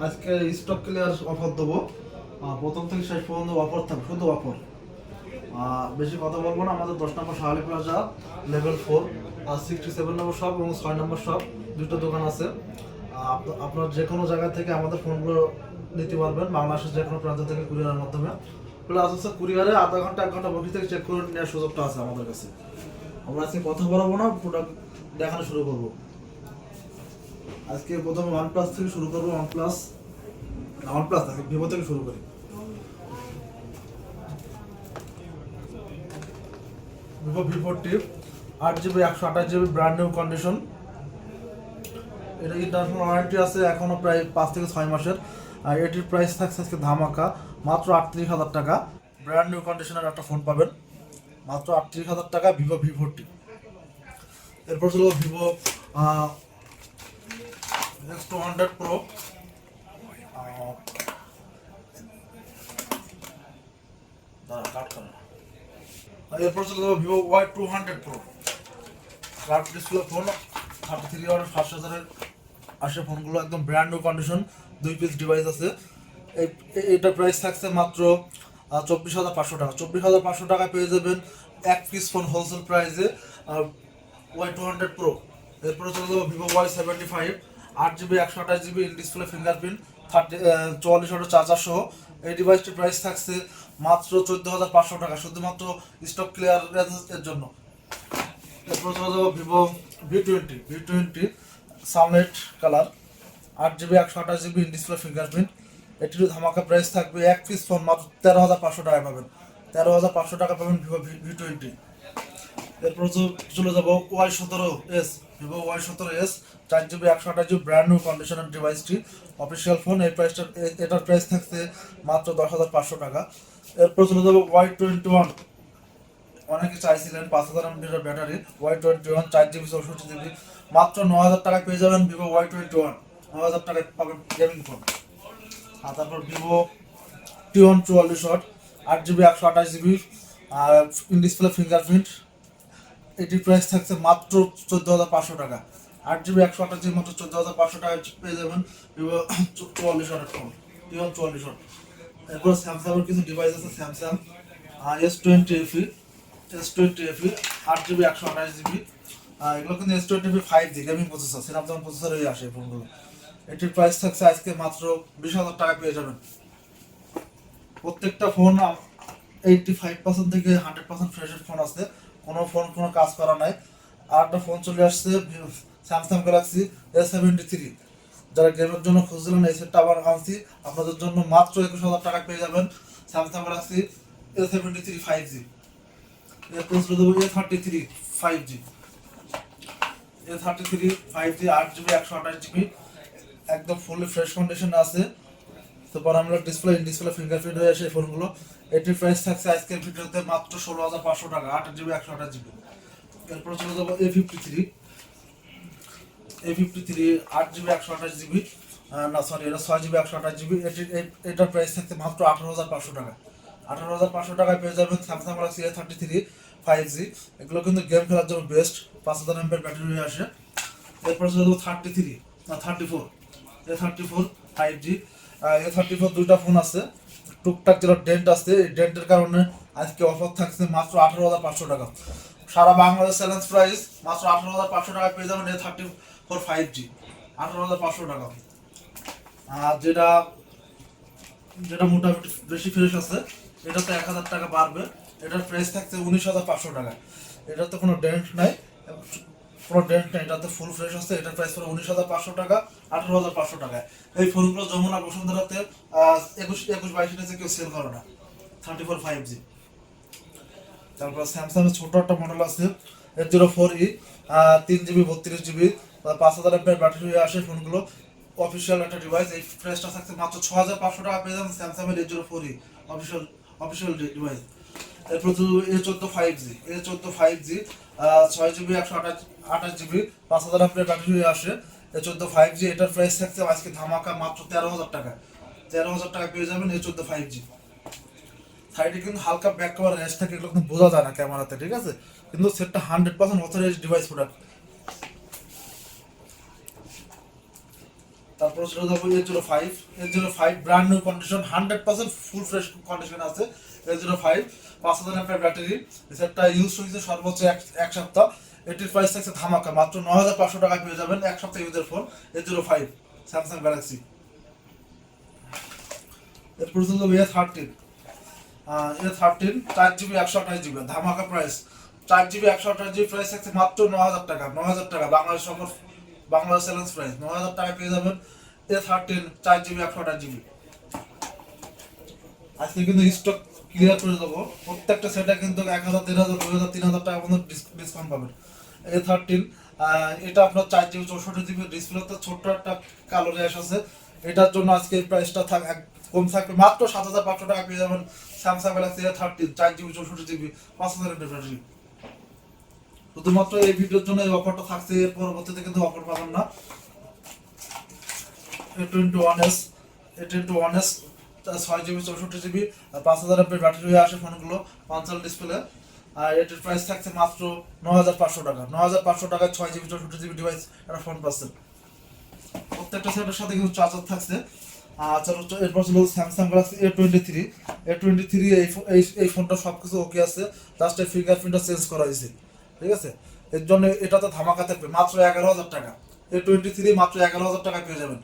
আজকে stock clear offer দেবো। প্রথম থেকে শেষ পর্যন্ত অফার থাকবে, শুধু অফার। বেশি কথা বলবো না। আমাদের 10 নম্বর শাহালি প্লাজা লেভেল 4 আর 67 নম্বর শপ এবং 6 নম্বর শপ দুটো দোকান আছে। আপনার যে কোনো জায়গা থেকে আমাদের ফোনগুলো নিতে পারবেন, বাংলাদেশের যে কোনো প্রান্ত থেকে কুরিয়ারের মাধ্যমে। প্লাস হচ্ছে কুরিয়ারে আধা ঘন্টা 1 ঘন্টা বসে থেকে চেক করে নেওয়ার সুযোগটা আছে আমাদের কাছে। আমরা আজকে কথা বলবো না, প্রোডাক্ট দেখানো শুরু করবো। আজকে প্রথমে OnePlus থেকে শুরু করবো। OnePlus থেকে ভিভো থেকে শুরু করি। Vivo V40 8GB 128GB brand new condition. এটা ইন্টারন্যাশনাল ওয়ারেন্টি আছে এখনো প্রায় 5 থেকে 6 মাসের। আর এটির প্রাইস থাকছে আজকে ধামাকা মাত্র 38,000 টাকা। ব্র্যান্ড নিউ কন্ডিশনের একটা ফোন পাবেন মাত্র 38,000 টাকা, ভিভো V40। এরপর ছিল ভিভো X200 Pro। এরপর ছিল Vivo Y200 Pro। Curve display phone, 33 watt 5000-এর আসে ফোনগুলো, একদম brand new condition, 2 piece device আছে। এটার প্রাইস থাকছে মাত্র 24,500 টাকা। 24,500 টাকায় পেয়ে যাবেন এক পিস ফোন হোলসেল প্রাইসে Y200 Pro। এরপরে চলে যাবো Vivo Y75 8GB 128GB in display fingerprint 44 ওয়াটের চার্জার সহ। এই ডিভাইসটির প্রাইস থাকছে মাত্র 14,500 টাকা, শুধুমাত্র স্টক ক্লিয়ারের জন্য। এরপর চলে যাবো Vivo V20 sunlight colour 8GB 128GB in display fingerprint. এটিরও ধামাকা প্রাইস থাকবে এক পিস ফোন মাত্র 13,500 টাকায় পাবেন। 13,500 টাকা পাবেন ভিভো V20। এরপর চলে যাবো Y17s, Vivo Y17s 4GB 128GB brand new কন্ডিশনের ডিভাইসটি, অফিসিয়াল ফোন। এটার প্রাইস থাকছে মাত্র 10,500 টাকা। এরপর চলে যাবো Y21, অনেকে চাইছিলেন 5,000 mAh battery. Y21 4GB 64GB মাত্র 9,000 টাকায় পেয়ে যাবেন ভিভো Y21। 9,000 টাকায় পাবেন গেমিং ফোন। আর তারপর Vivo T1 44 watt 8GB 128GB in display fingerprint. এটির প্রাইস থাকছে মাত্র 14,500 টাকা। 8GB 128GB মাত্র 14,500 টাকায় পেয়ে যাবেন ভিভো 44 ওয়াটের ফোন, T1 44 ওয়াট। এরপর স্যামসাংয়ের কিছু ডিভাইস আছে, স্যামসাং S20FE 8GB 128GB। এগুলো কিন্তু S20FE 5G gaming processor, Snapdragon প্রসেসরেই আসে এই ফোনগুলো। এটির প্রাইস থাকছে আজকে মাত্র 20,000 টাকা পেয়ে যাবেন। প্রত্যেকটা ফোন 85% থেকে 100% ফ্রেশের ফোন আছে, কোনো কাজ করা নাই। আর একটা ফোন চলে আসছে স্যামসাং গ্যালাক্সি A73। যারা গেমের জন্য খুঁজছিলেন এই সেটটা আবার আনছি আপনাদের জন্য মাত্র 21,000 টাকা পেয়ে যাবেন স্যামসাং গ্যালাক্সি A73 5G। এরপর চলে যাবো A33 5G। A33 5G 8GB 128GB একদম ফুললি ফ্রেশ কন্ডিশনে আছে। তারপর আমরা ডিসপ্লে ফিঙ্গারপ্রিন্ট হয়ে আসে এই ফোনগুলো। এটির প্রাইস থাকছে আজকের ভিডিওতে মাত্র 16,500 টাকা, 8GB 128GB। এরপর চলে যাবো A53 8GB 128GB, না সরি, এটা 6GB 128GB। এটার প্রাইস থাকছে মাত্র 18,500 টাকা। 18,500 টাকায় পেয়ে যাবেন স্যামসাং গ্যালাক্সি A33 5G। এগুলো কিন্তু গেম খেলার জন্য বেস্ট, 5,000 mAh ব্যাটারি হয়ে আসে। এরপর চলে যাবো 34 A34 5G। A34 দুইটা ফোন আছে, টুকটাক যেটা ডেন্ট আছে, এই ডেন্টের কারণে আজকে অফার থাকছে মাত্র 18,500 টাকা। সারা বাংলাদেশ চ্যালেঞ্জ প্রাইস মাত্র 18,500 টাকা পেয়ে যাবেন A34 5G, 18,500 টাকা। আর যেটা মোটামুটি বেশি ফ্রেশ আছে এটা তো 1,000 টাকা বাড়বে। এটার প্রাইস থাকছে 19,500 টাকা। এটাতে কোনো ডেন্ট নাই, এটাতে ফুল ফ্রেশ আছে। এটার প্রাইস পড়ে 19,500 টাকা, 18,500 টাকায়। এই ফোনগুলো যমুনা বসুন্ধরাতে 21-22 ইঞ্চে কেউ সেল করে না, 34 5G। তারপর স্যামসাং এর ছোট একটা মডেল আছে A04e 3GB 32GB 5,000 mAh battery হয়ে আসে ফোনগুলো, অফিসিয়াল একটা ডিভাইস। এই প্রাইসটা থাকছে মাত্র 6,500 টাকা পেয়ে যাবেন স্যামসাং এর A04e অফিসিয়াল ডিভাইস। এরপর A14 5G 6GB 128GB 5,000 mAh battery হয়ে আসে A14 5G। এটার প্রাইস থাকছে আজকে ধামাকা মাত্র 13,000 টাকা। 13,000 টাকা পেয়ে যাবেন A14 5G। সাইডে কিন্তু হালকা ব্যাক কভার র্যাশ থাকে, এগুলো কিন্তু বোঝা যায় না ক্যামেরাতে, ঠিক আছে, কিন্তু সেটটা 100% অথরাইজড ডিভাইস প্রোডাক্ট। তারপর চলে যাবো A05 brand new condition 100% full fresh condition আছে। A05 5000 mAh ব্যাটারি, সেটটা ইউজ হয়েছে সর্বোচ্চ এক সপ্তাহ। এটির প্রাইস থাকছে ধামাকা মাত্র 9500 টাকায় পেয়ে যাবেন এক সপ্তাহ ইউজের ফোন A05 স্যামসাং গ্যালাক্সি। এরপর চলে যাবো A13 4GB 128GB ধামাকা প্রাইস। 4GB 128GB প্রাইস থাকছে মাত্র 9000 টাকা। 9000 টাকা বাংলাদেশ চ্যালেঞ্জ প্রাইস 9000 টাকা পেয়ে যাবেন A13 4GB 128GB। আজকে কিন্তু স্টক ক্লিয়ার করে দেবো, প্রত্যেকটা সেটে কিন্তু 1000 3000 2000 3000 টাকা পর্যন্ত ডিসকাউন্ট পাবেন। A13 এটা আপনার 4GB 64GB ডিসপ্লেতে ছোট্ট একটা কালো র্যাশ আছে, এটার জন্য আজকে এই প্রাইসটা কম থাকবে মাত্র 7500 টাকা পেয়ে যাবেন Samsung Galaxy A13 4GB 64GB 5000 mAh battery. শুধুমাত্র এই ভিডিওর জন্য এই অফারটা থাকছে, এর পরবর্তীতে কিন্তু অফার পাবেন না। A21s 6GB 64GB আর 5000 mAh ব্যাটারি হয়ে আসে ফোনগুলো, পাঞ্চাল ডিসপ্লে। আর এটির প্রাইস থাকছে মাত্র 9500 টাকা। 9500 টাকায় 6GB 64GB ডিভাইস একটা ফোন পাচ্ছেন। প্রত্যেকটা সেটের সাথে কিন্তু চার্জার থাকছে। আচ্ছা, এরপর ছিল স্যামসাং গ্যালাক্সি A23 এই ফোনটা সবকিছু ওকে আছে, জাস্ট এই ফিঙ্গারপ্রিন্টটা চেঞ্জ করা হয়েছে, ঠিক আছে। এর জন্য এটাতে ধামাকা থাকবে মাত্র 11000 টাকা। A23 মাত্র 11000 টাকা পেয়ে যাবেন।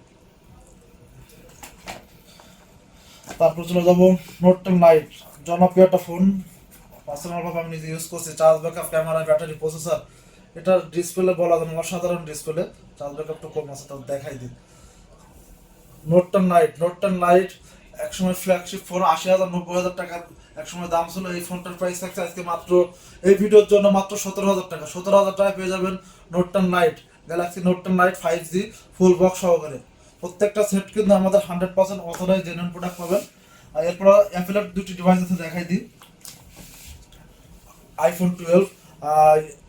তারপর চলে যাবো নোট 10 লাইট, জনপ্রিয় একটা ফোন, পার্সোনালভাবে আমি নিজে ইউজ করছি। Charge backup, camera, battery, processor, এটার ডিসপ্লে বলা যায় অসাধারণ ডিসপ্লে। চার্জ ব্যাকআপটা কম আছে, তাও দেখাই দিন। নোট 10 লাইট একসময় ফ্ল্যাগশিপ ফোন, 80000 90000 টাকার একসময় দাম ছিল। এই ফোনটার প্রাইস থাকছে আজকে মাত্র এই ভিডিওর জন্য মাত্র 17000 টাকা। 17000 টাকা পেয়ে যাবেন note 10 light, Galaxy note 10 light 5G full box সহকারে। প্রত্যেকটা সেট কিন্তু আমাদের 100% অথরাইজড জেনুইন প্রোডাক্ট পাবেন। আর এরপর অ্যাপেলের দুটি ডিভাইস আছে, দেখাই দিই। iPhone 12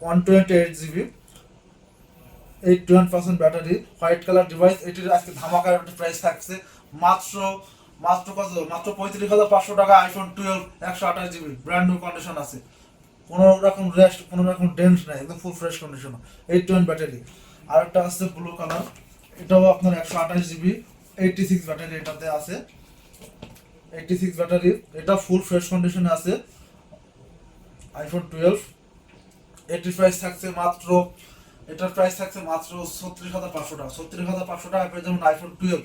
128GB 81% battery, white colour device. এটির আজকে ধামাকার একটা প্রাইস থাকছে মাত্র কত, মাত্র 35500 টাকা। iPhone 12 128GB brand new condition আছে, কোনো রকম রেস্ট, কোনো রকম ডেন্ট নাই, একদম ফুল ফ্রেশ কন্ডিশন, 81 ব্যাটারি। আর একটা আছে ব্লু কালার, এটাও আপনার 128GB 86 ব্যাটারি এটাতে আছে, 86 ব্যাটারি, এটা ফুল ফ্রেশ কন্ডিশনে আছে। iPhone 12 এটির প্রাইস থাকছে মাত্র 36500 টাকা। 36500 টাকা পেয়ে যাবেন iPhone 12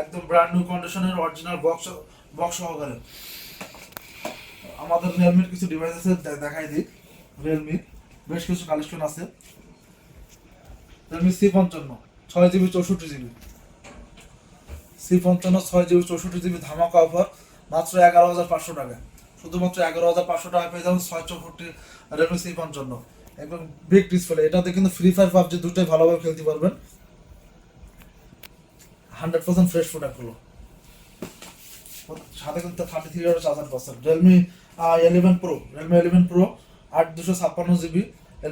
একদম ব্র্যান্ড নিউ কন্ডিশনের অরিজিনাল বক্স সহকারে। আমাদের রিয়েলমির কিছু ডিভাইস আছে, দেখাই দিই। রিয়েলমি বেশ কিছু কালেকশন আছে। Realme C55 6GB 64GB, C55 6GB 64GB ধামাকা অফার মাত্র 11500 টাকা। শুধুমাত্র 11500 টাকা পেয়ে যাবেন 664 রিয়েলমি C55 একদম বিগ ডিসপ্লে। এটাতে কিন্তু ফ্রি ফায়ার পাবজি দুটোই ভালোভাবে খেলতে পারবেন। 100% ফ্রেশ প্রোডাক্টগুলো, সাথে কিন্তু 33 ওয়াটের চার্জার পাচ্ছেন। Realme 11 pro 8256GB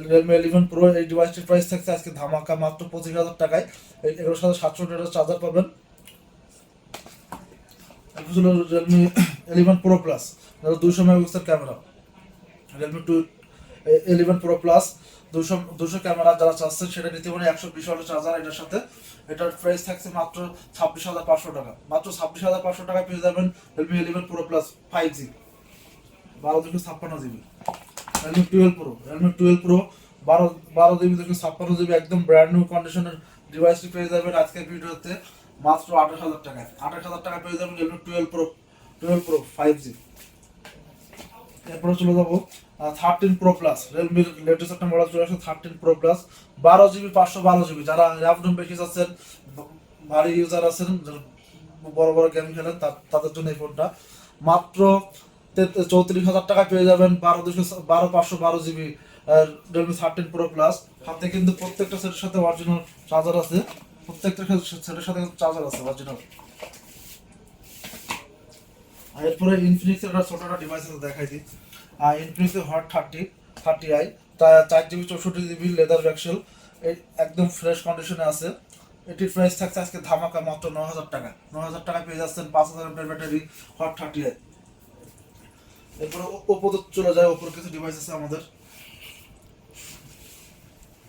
Realme 11 pro এই ডিভাইসটির প্রাইস থাকছে আজকে ধামাকা মাত্র 25000 টাকায়। এগুলোর সাথে 700 ওয়াটের চার্জার পাবেন। এরপর হলো Realme 11 pro plus, 200 megapixel camera. Realme 11 pro plus 200 camera যারা চাচ্ছেন সেটা নিতে পারেন। 120 ওয়াটের চার্জার এটার সাথে। এটার প্রাইস থাকছে মাত্র 26500 টাকা। মাত্র 26500 টাকা পেয়ে যাবেন Realme 11 pro plus 5G 1256GB। Realme 12 pro 12GB 256GB একদম ব্র্যান্ড নিউ কন্ডিশনের ডিভাইসটি পেয়ে যাবেন আজকের ভিডিওতে মাত্র 28000 টাকায়। 28000 টাকা পেয়ে যাবেন রিয়েলমি 12 প্রো 5G। এরপরে চলে যাবো 13 প্রো প্লাস, রিয়েলমির লেটেস্ট একটা মডেল চলে আসছে 13 প্রো প্লাস 12GB 512GB। যারা র্যাম বেশি যাচ্ছেন, ভারী ইউজার আছেন, বড় বড় গেম খেলেন, তাদের জন্য এই ফোনটা মাত্র 34000 টাকা পেয়ে যাবেন 12512GB রিয়েলমি 13 প্রো প্লাস। হাতে কিন্তু প্রত্যেকটা সেটের সাথে অরিজিনাল চার্জার আছে, প্রত্যেকটা সেটের সাথে চার্জার আছে অরিজিনাল। এরপরে ইনফিনিক্সের একটা ছোট একটা ডিভাইস আছে, দেখাই দিই। ইনফিনিক্সের hot 30i 4GB 64GB leather back shell, একদম ফ্রেশ কন্ডিশনে আছে। এটির প্রাইস থাকছে আজকে ধামাকা মাত্র 9000 টাকা। 9000 টাকা পেয়ে যাচ্ছেন 5000 mAh ব্যাটারি হট 30i। এরপরে ওপো চলে যায়। ওপোর কিছু ডিভাইস আছে আমাদের,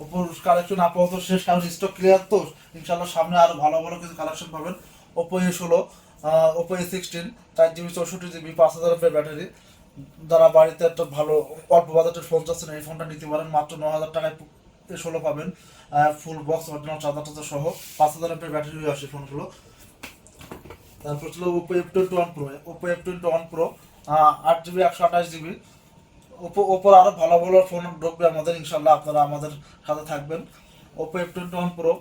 ওপোর কালেকশন আপাতত শেষ, কারণ স্টক ক্লিয়ার তো। ইনশাল্লাহ সামনে আরো ভালো ভালো কিছু কালেকশন পাবেন। Oppo A16, Oppo A16, 4GB 64GB, 5000 battery. যারা বাড়িতে একটা ভালো অল্প বাজেটের ফোন চাচ্ছেন এই ফোনটা নিতে পারেন, মাত্র 9000 টাকায় A16 পাবেন, ফুল বক্স অরিজিনাল চার্জার সহ। 5000 ব্যাটারি আসে ফোনগুলো। তারপর ছিল Oppo F21 pro. Oppo F21 pro 8GB 128GB। ওপোর আরো ভালো ভালো ফোন ঢুকবে আমাদের, ইনশাল্লাহ আপনারা আমাদের সাথে থাকবেন। Oppo F21 pro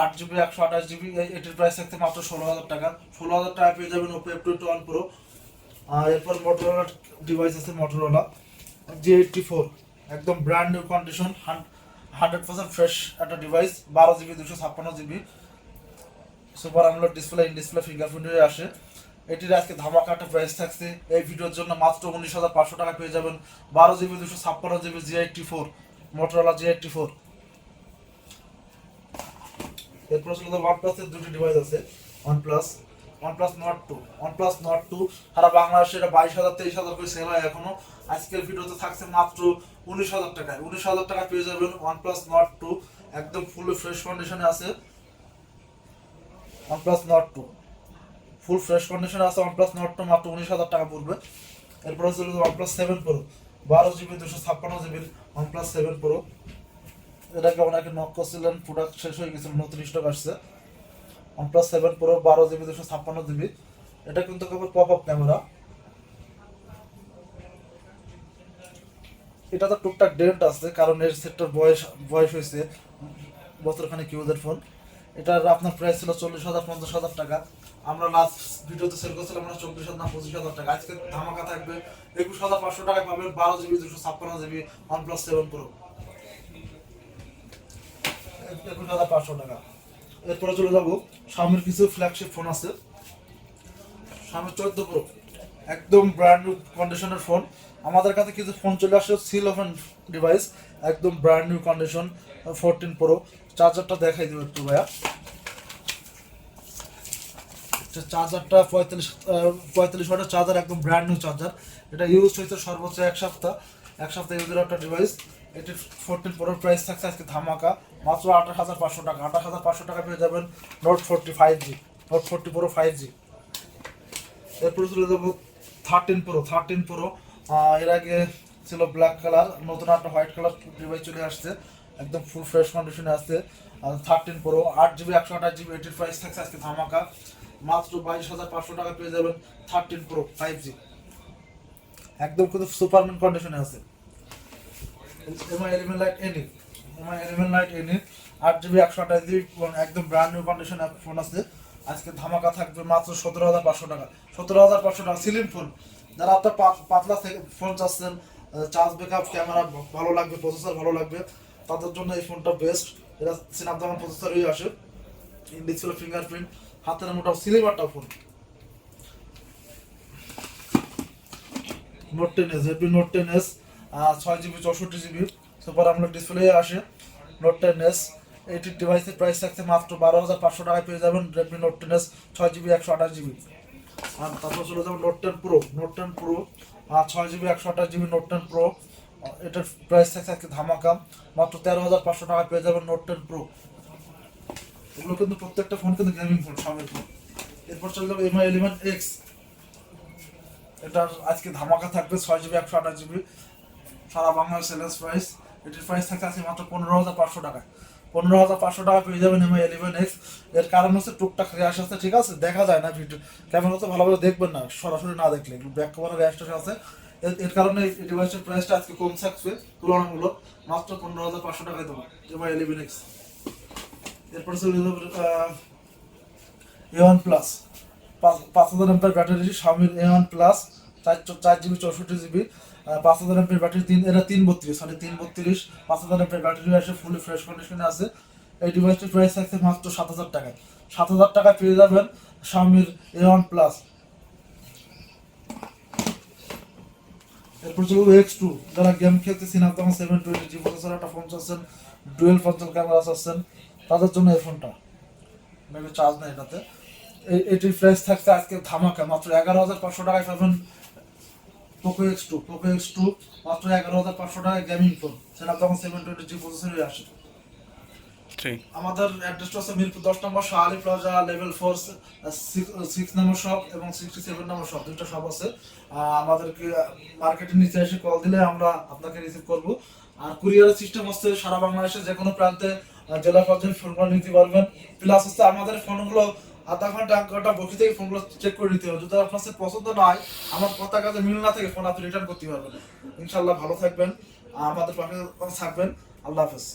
8GB 128GB, এটির প্রাইস থাকতে মাত্র 16000 টাকা। 16000 টাকা পেয়ে যাবেন ওপো F21 প্রো। এরপর মোটরোলা ডিভাইস আছে, মোটরোলা G84, একদম ব্র্যান্ড নিউ কন্ডিশন, 100% ফ্রেশ একটা device. 12GB 256GB, super AMOLED display, in display ফিঙ্গারপ্রিন্টে আসে। এটির আজকে ধামাকা একটা প্রাইস থাকছে এই ভিডিওর জন্য, মাত্র 19500 টাকা পেয়ে যাবেন। 12GB 256GB G84, Motorola G84। এরপর ছিল ওয়ানপ্লাসের দুটি ডিভাইস আছে, ওয়ানপ্লাস নট টু। সারা বাংলাদেশে এটা 22000 23000 করে সেল হয় এখনো। আজকের ভিডিওতে থাকছে মাত্র 19000 টাকায়। 19000 টাকা পেয়ে যাবেন ওয়ানপ্লাস নট টু, একদম ফুল ফ্রেশ কন্ডিশনে আছে। OnePlus Nord two full fresh কন্ডিশনে আছে। ওয়ানপ্লাস নট টু মাত্র 19000 টাকা পড়বে। এরপর হচ্ছে OnePlus 7 pro, 12GB 256GB OnePlus 7 pro. এটাকে অনেকে নক করছিলেন, প্রোডাক্ট শেষ হয়ে গেছিল, নতুন স্টক আসছে। OnePlus 7 Pro 12GB 256GB। এটা কিন্তু কেবল পপ আপ ক্যামেরা। এটা তো টুকটাক ডেন্ট আছে, কারণ এর সেটটার বয়স হয়েছে বছরখানেক ইউজের ফোন। এটার আপনার প্রাইস ছিল 40,000 50,000 টাকা। আমরা লাস্ট ভিডিওতে সেল করছিলাম আমরা 24,000 না 25,000 টাকা। আজকে ধামাকা থাকবে 21,500 টাকায় পাবেন 12GB 256GB OnePlus 7 Pro, 21,500 টাকা। এরপরে চলে যাবো Xiaomiর কিছু ফ্ল্যাগশিপ ফোন আছে। Xiaomi 14 Pro, একদম ব্র্যান্ড নিউ কন্ডিশনের ফোন। আমাদের কাছে কিছু ফোন চলে আসছে সিল ওপেন ডিভাইস, একদম ব্র্যান্ড নিউ কন্ডিশন। 14 Pro, চার্জারটা দেখাই দেবো একটু ভাইয়া। চার্জারটা 45 ওয়াটের চার্জার, একদম ব্র্যান্ড নিউ চার্জার। এটা ইউজ হয়েছে সর্বোচ্চ এক সপ্তাহ ইউজের একটা ডিভাইস। এটির 14 Pro প্রাইস থাকছে আজকে ধামাকা মাত্র 28,500 টাকা। 28,500 টাকা পেয়ে যাবেন note 40 5G, note 40 Pro 5G। এরপরে চলে যাবো 13 Pro। এর আগে ছিল ব্ল্যাক কালার, নতুন একটা হোয়াইট কালার ডিভাইস চলে আসছে, একদম ফুল ফ্রেশ কন্ডিশনে আছে। 13 Pro 8GB 128GB, এটির প্রাইস থাকছে আজকে ধামাকা মাত্র 22,500 টাকা পেয়ে যাবেন 13 Pro 5G, একদম কিন্তু সুপারম্যান কন্ডিশনে আছে। MI 11 Lite NE 8GB 128GB, একদম ব্র্যান্ড নিউ কন্ডিশন ফোন আছে। আজকে ধামাকা থাকবে মাত্র 17,500 টাকা। 17,500 টাকা সিলিং ফোন। যারা আপনার পাতলা ফোন চাচ্ছেন, চার্জ ব্যাকআপ, ক্যামেরা ভালো লাগবে, প্রসেসর ভালো লাগবে, তাদের জন্য এই ফোনটা বেস্ট। এটা স্ন্যাপড্রাগন প্রসেসরই আসে, ডিসপ্লে ফিঙ্গারপ্রিন্ট, হাতের মোটা সিলিভারটা phone. Note 10s, Redmi note 10s 6GB 64GB super AMOLED display আসে। নোট 10s এটির ডিভাইসের প্রাইস থাকছে মাত্র 12,500 টাকায় পেয়ে যাবেন Redmi note 10s 6GB 128GB। আর তারপর চলে যাবেন note 10 pro, 6GB 128GB note 10 pro. এটার প্রাইস থাকছে আজকে ধামাকা মাত্র 13,500 টাকায় পেয়ে যাবেন নোট 10 প্রো। এগুলো কিন্তু প্রত্যেকটা ফোন কিন্তু গেমিং ফোন, সবের ফোন। এরপর চলে যাবে MI 11X, এটার আজকে ধামাকা থাকবে 6GB 128GB, সারা বাংলাদেশ সেলেন্স প্রাইস। এটির প্রাইস থাকছে আজকে মাত্র 15,500 টাকায়। 15,500 টাকা পেয়ে যাবেন MI 11X। এর কারণ হচ্ছে টুকটাক র্যাশ আছে, ঠিক আছে, দেখা যায় না ভিডিও, ক্যামেরা তো ভালোভাবে দেখবেন না সরাসরি না দেখলে, ব্যাক কভারে র্যাশ আছে। এর কারণে এই ডিভাইসের প্রাইসটা আজকে কম থাকবে তুলনামূলক, মাত্র 15,500 টাকায় দেবো MI 11X। এরপর চলে যাবে A1 plus, 5000 mAh battery, Xiaomi A1 plus 4GB 64GB, 5000 mAh battery, এটা 332, 5000 mAh ব্যাটারি আসে, ফুলি ফ্রেশ কন্ডিশনে আছে। এই ডিভাইসটির প্রাইস থাকছে মাত্র 7,000 টাকায়। 7,000 টাকায় পেয়ে যাবেন Xiaomi A1 প্লাস। এরপর চলবে X2, যারা গেম খেলতে স্ন্যাপড্রাগন 720G প্রসেসর একটা ফোন চাচ্ছেন, ডুয়েল ফ্রন্টাল ক্যামেরা চাচ্ছেন, তাদের জন্য এই ফোনটা মেবি চার্জ নেই এটাতে। এটির প্রাইস থাকছে আজকে ধামাকা মাত্র 11,500 টাকায় পাবেন পোকো X2 মাত্র 11,500 টাকায় গেমিং ফোন, স্ন্যাপড্রাগন 720G প্রসেসরই আসে। 3। আমাদের অ্যাড্রেসটা হচ্ছে মিরপুর 10 নম্বর শাহ আলী প্লাজা লেভেল 4 6 নম্বর শপ এবং 67 নম্বর শপ, দুইটা শপ আছে। আমাদেরকে মার্কেটের নিচে এসে কল দিলে আমরা আপনাকে রিসিভ করব। আর কুরিয়ারের সিস্টেম হচ্ছে সারা বাংলাদেশের যে কোনো প্রান্তে জেলা পর্যায়ে ফোনগুলো নিতে পারবেন। প্লাস হচ্ছে আমাদের ফোনগুলো আধা ঘন্টা 1 ঘন্টা বসে থেকে ফোনগুলো চেক করে নিতে হবে। যদি আপনার কাছে পছন্দ না হয়, আমার কথা কাজে মিল না থেকে ফোন আপনি রিটার্ন করতে পারবেন। ইনশাল্লাহ ভালো থাকবেন, আমাদের পাশে থাকবেন। আল্লাহ হাফেজ।